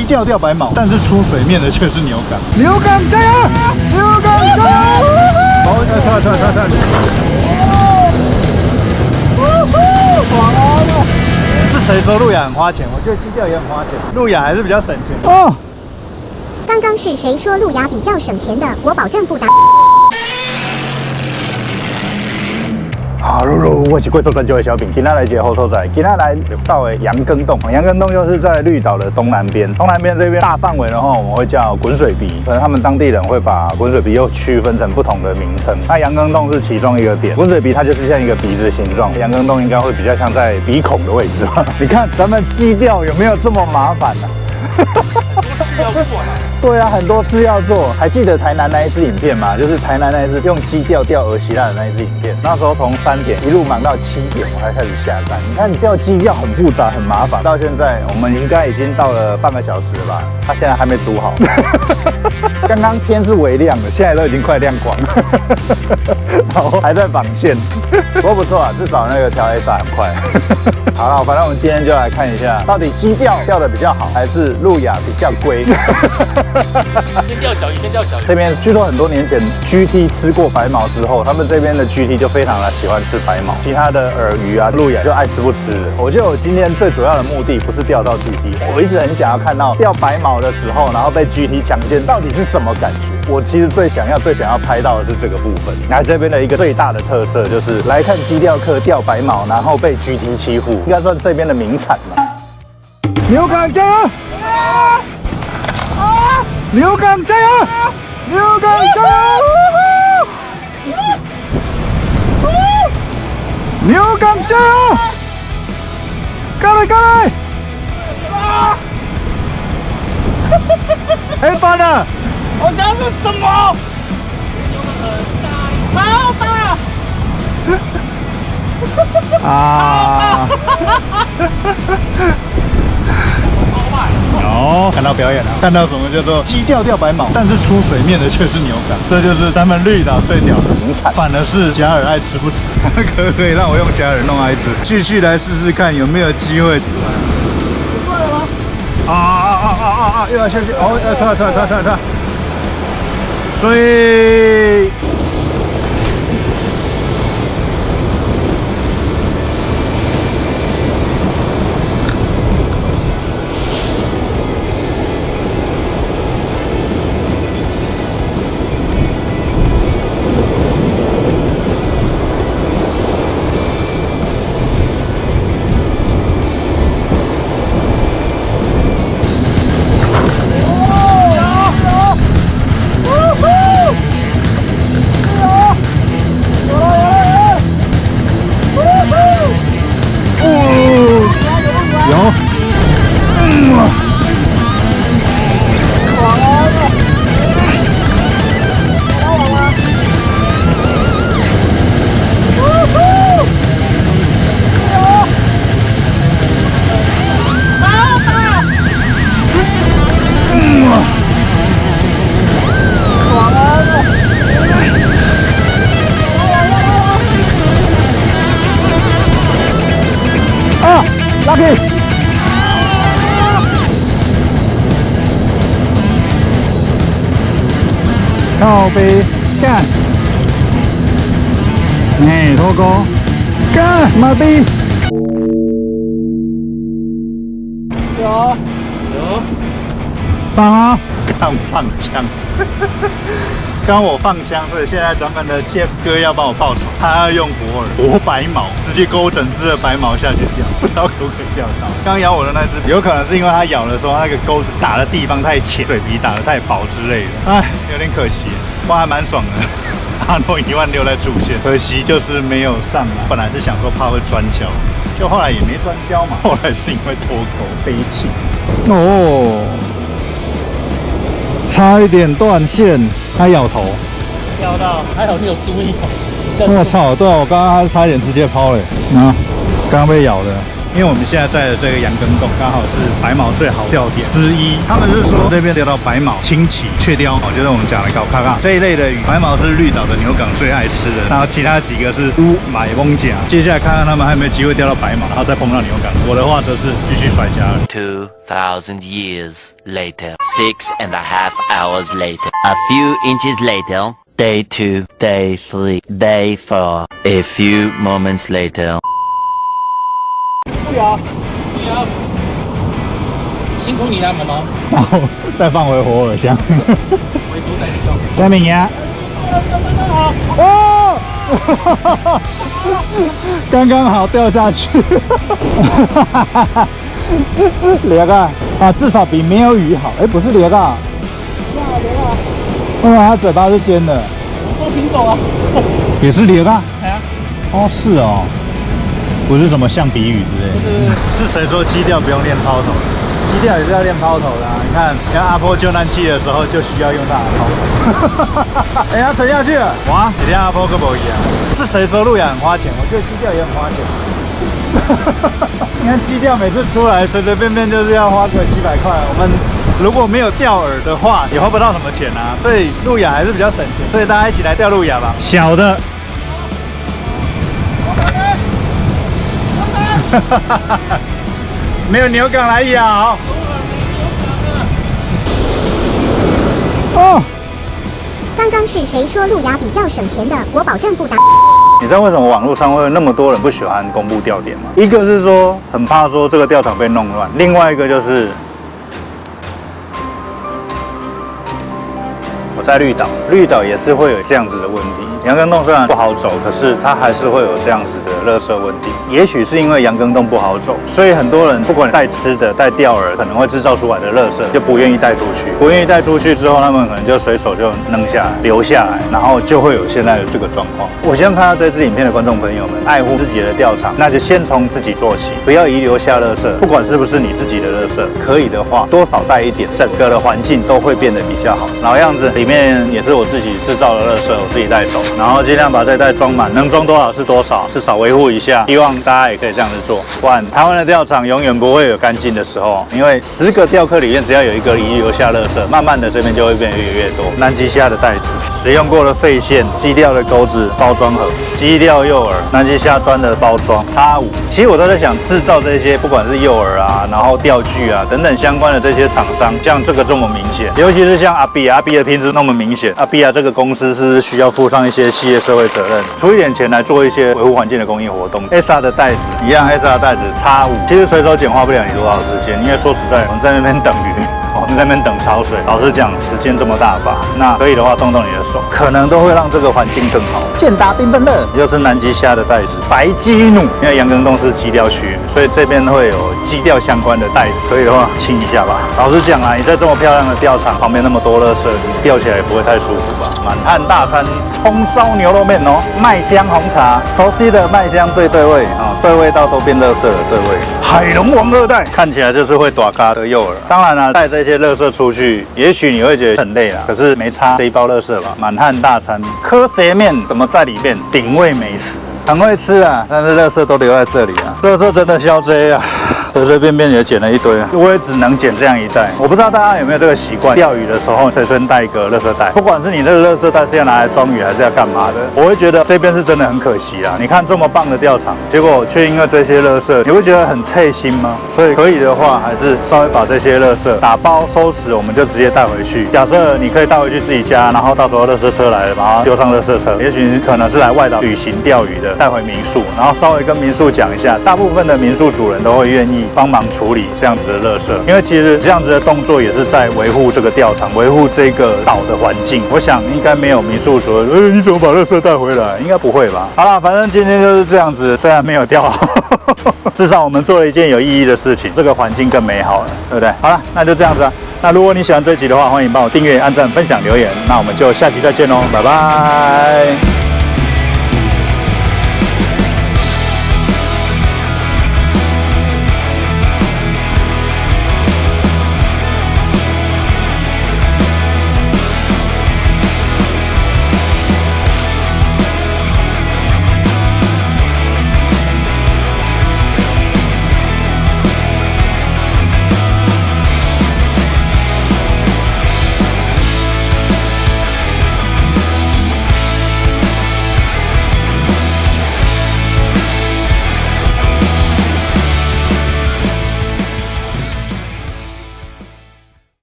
鸡钓钓白毛，但是出水面的却是牛港。牛港加油！牛港加油！好，跳！是谁说路亚很花钱？我觉得鸡钓也很花钱，路亚还是比较省钱哦。刚刚是谁说路亚比较省钱的？我保证不打。好，我是贵州专九的小饼，今天来一个好所在，今天来到的羊羹洞。羊羹洞就是在绿岛的东南边，东南边这边大范围的话，我们会叫滚水鼻，可能他们当地人会把滚水鼻又区分成不同的名称。那羊羹洞是其中一个点，滚水鼻它就是像一个鼻子的形状，羊羹洞应该会比较像在鼻孔的位置吧？你看咱们鸡钓有没有这么麻烦呢？事要做了。对啊，很多事要做。还记得台南那一支影片吗？就是台南那一支用鸡钓钓鹅希腊的那一支影片。那时候从3点一路忙到7点，我才开始下山。你看，你钓鸡钓很复杂，很麻烦。到现在我们应该已经到了半个小时了吧？它现在还没煮好。刚刚天是微亮的，现在都已经快亮光了，然后还在绑线。不过不错啊，至少那个调 S 很快。好了，反正我们今天就来看一下，到底鸡钓钓的比较好，还是路亚比较贵？先钓小鱼，先钓小鱼。这边据说很多年前 GT 吃过白毛之后，他们这边的 GT 就非常的喜欢吃白毛，其他的饵鱼啊、路亚就爱吃不吃的。我觉得我今天最主要的目的不是钓到 GT， 我一直很想要看到钓白毛的时候，然后被 GT 强奸到底是什么感觉。我其实最想要拍到的是这个部分。那这边的一个最大的特色就是来看鸡钓客钓白毛，然后被 GT 欺负，应该算这边的名产吧。牛港加油！牛港加油！牛港加油！牛港加油！过来！哎，翻了！我想是什么？好大！啊！哦，看到表演了，看到什么叫做鸡钓钓白毛，但是出水面的却是牛港，这就是他们绿岛最屌的名产。反而是假饵爱吃不吃，可以让我用假饵弄爱吃。继续来试试看有没有机会。过来吗？又要下去，哦，要跳，所以。Lucky！ 靠背干，哎，脱钩，干，马逼，有，放啊，刚放枪。刚我放枪，所以现在咱们的 Jeff 哥要帮我报仇，他要用活白毛，直接勾整只的白毛下去钓，不知道可不可以钓到。刚咬我的那只，有可能是因为它咬的时候那个钩子打的地方太浅，水皮打得太薄之类的，哎，有点可惜。不过还蛮爽的，阿诺16000在主线，可惜就是没有上来。本来是想说怕会钻礁，就后来也没钻礁嘛，后来是因为脱钩飞起。哦。差一点断线，它咬头，钓到，还好你有注意。我操！对啊，我刚刚还差一点直接抛了，啊，刚刚被咬的。因为我们现在在的这个羊羹洞刚好是白毛最好钓点之一。他们是说这边钓到白毛、青鳍、雀鲷，就是我们讲的搞卡卡这一类的鱼。白毛是绿岛的牛港最爱吃的，然后其他几个是乌马翁甲。接下来看看他们还有没有机会钓到白毛，然后再碰到牛港。我的话则是继续甩家了。 2,000 years later, 6.5 hours later, a few inches later, day 2, day 3, day 4, a few moments later. 不要，不要，辛苦你了，毛毛。然后再放回活饵箱。回头再钓。嘉明呀！哦，刚刚好掉下去。鬣啊，至少比没有鱼好。哎，不是鬣啊。哇，它嘴巴是尖的。多品种啊。也是鬣啊。哎呀。哦，是哦。不是什么象鼻鱼之类的。是谁说鸡钓不用练抛头？鸡钓也是要练抛头的啊！你看，像阿波救难器的时候就需要用它的抛头。哎呀，沉下去了！哇，今天阿波跟我一样。是谁说路亚很花钱？我觉得鸡钓也很花钱。你看鸡钓每次出来随随便便就是要花个几百块，我们如果没有钓饵的话，也花不到什么钱啊。所以路亚还是比较省钱，所以大家一起来钓路亚吧。小的。没有牛港来咬。哦，刚刚是谁说路亚比较省钱的？我保证不打。你知道为什么网络上会有那么多人不喜欢公布钓点吗？一个是说很怕说这个钓场被弄乱，另外一个就是我在绿岛，绿岛也是会有这样子的问题。羊羹洞虽然不好走，可是它还是会有这样子的垃圾问题。也许是因为羊羹洞不好走，所以很多人不管带吃的、带钓饵，可能会制造出来的垃圾就不愿意带出去。不愿意带出去之后，他们可能就随手就扔下来、留下来，然后就会有现在的这个状况。我希望看到这支影片的观众朋友们，爱护自己的钓场，那就先从自己做起，不要遗留下垃圾。不管是不是你自己的垃圾，可以的话多少带一点，整个的环境都会变得比较好。老样子，里面也是我自己制造的垃圾，我自己带走。然后尽量把这袋装满，能装多少是多少，至少维护一下。希望大家也可以这样子做，不然台湾的钓场永远不会有干净的时候。因为10个钓客里面只要有一个遗留下垃圾，慢慢的这边就会变得越多。南极虾的袋子，使用过的废线，鸡钓的钩子、包装盒，鸡钓诱饵，南极虾砖的包装，X5。其实我都在想，制造这些不管是诱饵啊，然后钓具啊等等相关的这些厂商，像这个这么明显，尤其是像阿比的品质那么明显，阿比这个公司是需要负上一些企业社会责任，出一点钱来做一些维护环境的公益活动。SA 的袋子一样，SA 的袋子X5，其实随手捡花不了你多少时间，因为说实在，我们在那边等鱼。我们在那边等潮水，老实讲，时间这么大把，那可以的话动动你的手，可能都会让这个环境更好。健达缤纷乐，又是南极虾的袋子，白鸡弩，因为羊羹洞是鸡钓区，所以这边会有鸡钓相关的袋子，所以的话清一下吧。老实讲啊，你在这么漂亮的钓场旁边那么多垃圾，你钓起来也不会太舒服吧？满汉大餐，葱烧牛肉面哦，麦香红茶，熟悉的麦香最对味啊，对味道都变垃圾了，对味。海龙王2代看起来就是会打嘎的诱饵，当然了，带这些垃圾出去，也许你会觉得很累啦，可是没差，这一包垃圾吧。满汉大餐，科学面怎么在里面？顶位美食，很会吃啊，但是垃圾都留在这里啊，垃圾真的消灾啊。随随便便也捡了一堆，我也只能捡这样一袋。我不知道大家有没有这个习惯，钓鱼的时候随身带一个垃圾袋，不管是你这个垃圾袋是要拿来装鱼还是要干嘛的，我会觉得这边是真的很可惜啊。你看这么棒的钓场，结果却因为这些垃圾，你会觉得很刺心吗？所以可以的话，还是稍微把这些垃圾打包收拾，我们就直接带回去。假设你可以带回去自己家，然后到时候垃圾车来了，把它丢上垃圾车。也许你可能是来外岛旅行钓鱼的，带回民宿，然后稍微跟民宿讲一下，大部分的民宿主人都会愿意帮忙处理这样子的垃圾，因为其实这样子的动作也是在维护这个钓场，维护这个岛的环境。我想应该没有民宿主人，你怎么把垃圾带回来？应该不会吧？好了，反正今天就是这样子，虽然没有钓好，至少我们做了一件有意义的事情，这个环境更美好了，对不对？好了，那就这样子啊。那如果你喜欢这集的话，欢迎帮我订阅、按赞、分享、留言。那我们就下期再见喽，拜拜。